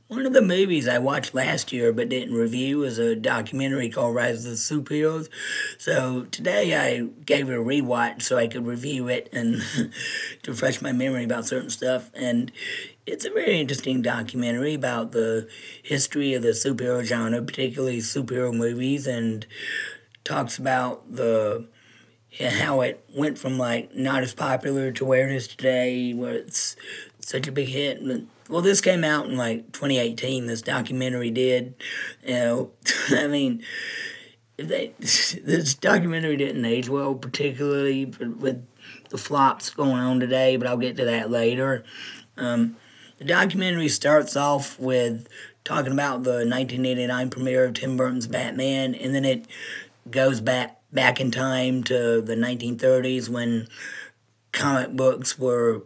One of the movies I watched last year but didn't review was a documentary called Rise of the Superheroes. So today I gave it a rewatch so I could review it and to refresh my memory about certain stuff. And it's a very interesting documentary about the history of the superhero genre, particularly superhero movies, and talks about the how it went from like not as popular to where it is today, where it's such a big hit. Well, this came out in like 2018. This documentary did, you know. I mean, this documentary didn't age well, particularly with the flops going on today. But I'll get to that later. The documentary starts off with talking about the 1989 premiere of Tim Burton's Batman, and then it goes back in time to the 1930s when comic books were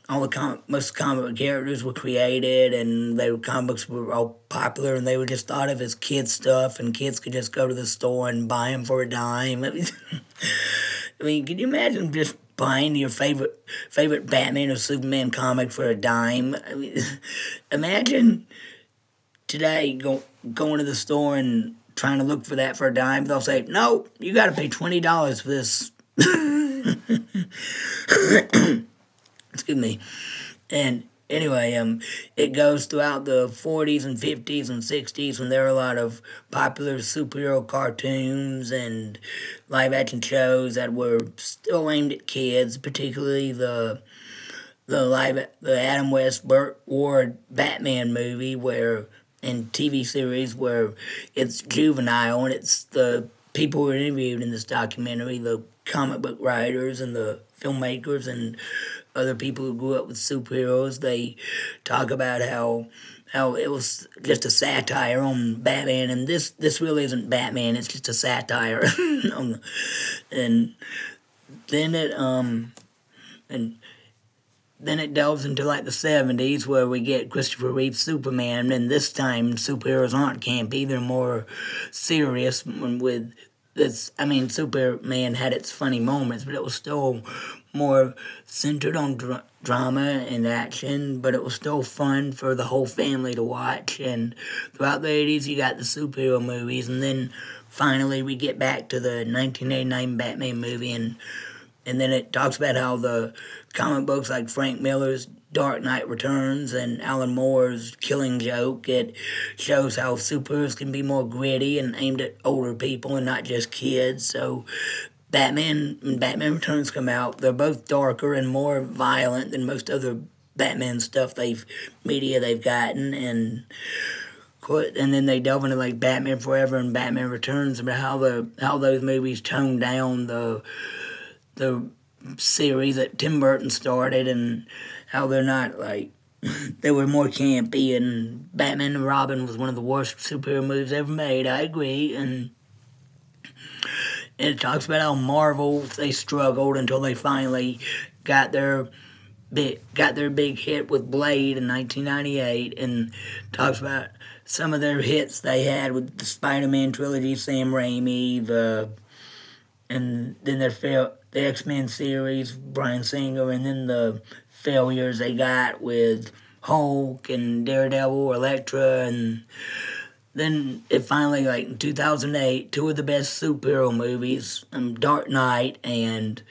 all the most comic book characters were created, and comic books were all popular, and they were just thought of as kid stuff, and kids could just go to the store and buy them for a dime. I mean, can you imagine just buying your favorite Batman or Superman comic for a dime? I mean, imagine today going to the store and trying to look for that for a dime. They'll say, "No, you got to pay $20 for this." Excuse me. And anyway, it goes throughout the 40s and 50s and 60s when there were a lot of popular superhero cartoons and live action shows that were still aimed at kids, particularly the Adam West Burt Ward Batman movie where and TV series where it's juvenile, and it's the people who are interviewed in this documentary, the comic book writers and the filmmakers and other people who grew up with superheroes. They talk about how it was just a satire on Batman, and this really isn't Batman. It's just a satire. And then it and then it delves into like the 70s where we get Christopher Reeve's Superman, and this time superheroes aren't campy, they're more serious with this. I mean, Superman had its funny moments, but it was still more centered on drama and action, but it was still fun for the whole family to watch. And throughout the 80s, you got the superhero movies, and then finally we get back to the 1989 Batman movie, and then it talks about how the comic books like Frank Miller's Dark Knight Returns and Alan Moore's Killing Joke, it shows how superheroes can be more gritty and aimed at older people and not just kids. So when Batman Returns come out, they're both darker and more violent than most other Batman stuff they've gotten, and then they delve into like Batman Forever and Batman Returns about how those movies tone down the series that Tim Burton started, and how they're not like they were more campy, and Batman and Robin was one of the worst superhero movies ever made. I agree, and it talks about how Marvel they struggled until they finally got their big hit with Blade in 1998, and talks about some of their hits they had with the Spider-Man trilogy, Sam Raimi, and then the X-Men series, Bryan Singer, and then the failures they got with Hulk and Daredevil, Elektra, and then it finally, like in 2008, two of the best superhero movies, Dark Knight and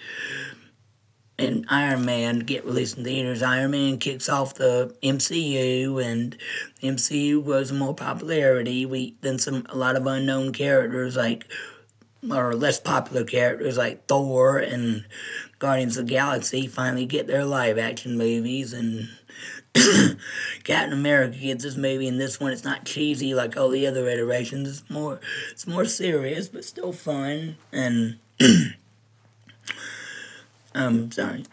Iron Man, get released in theaters. Iron Man kicks off the MCU, and the MCU grows in more popularity. Then a lot of unknown characters or less popular characters like Thor and Guardians of the Galaxy finally get their live action movies, and Captain America gets his movie. In this one, it's not cheesy like all the other iterations. It's more serious, but still fun. And sorry.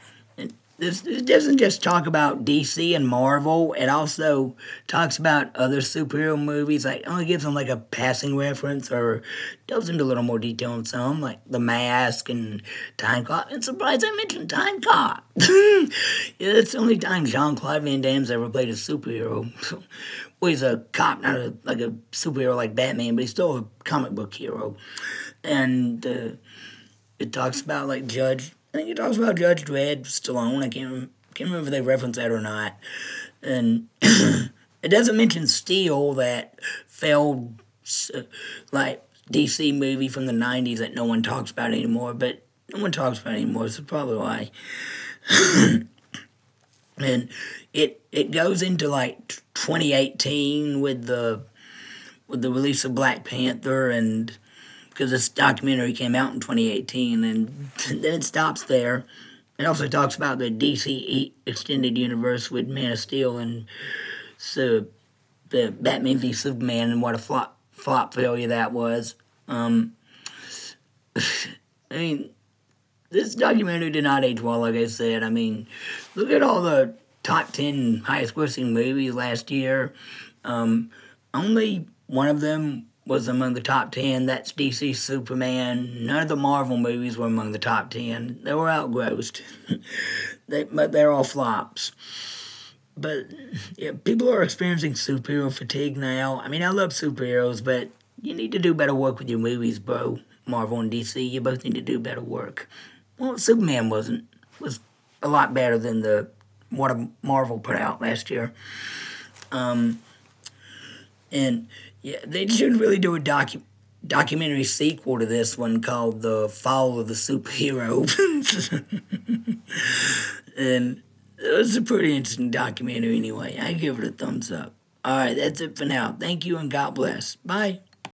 This doesn't just talk about DC and Marvel. It also talks about other superhero movies. Like only gives them like a passing reference, or delves into a little more detail on some, like The Mask and Time Cop. I'm surprised I mentioned Time Cop. Yeah, it's the only time Jean-Claude Van Damme's ever played a superhero. Well, he's a cop, not like a superhero like Batman, but he's still a comic book hero. And it talks about like I think it talks about Judge Dredd, Stallone. I can't remember if they reference that or not. And It doesn't mention Steel, that failed like DC movie from the 90s that no one talks about anymore, but no one talks about it anymore, so probably why. And it goes into like 2018 with the release of Black Panther, and because this documentary came out in 2018, and then it stops there. It also talks about the DC extended universe with Man of Steel and so the Batman v Superman, and what a flop failure that was. I mean, this documentary did not age well, like I said. I mean, look at all the top 10 highest grossing movies last year. Only one of them was among the top 10. That's DC Superman. None of the Marvel movies were among the top 10. They were outgrossed. But they're all flops. But yeah, people are experiencing superhero fatigue now. I mean, I love superheroes, but you need to do better work with your movies, bro. Marvel and DC, you both need to do better work. Well, Superman was a lot better than the what Marvel put out last year. And yeah, they should really do a documentary sequel to this one called The Fall of the Superhero. And it was a pretty interesting documentary anyway. I give it a thumbs up. All right, that's it for now. Thank you and God bless. Bye.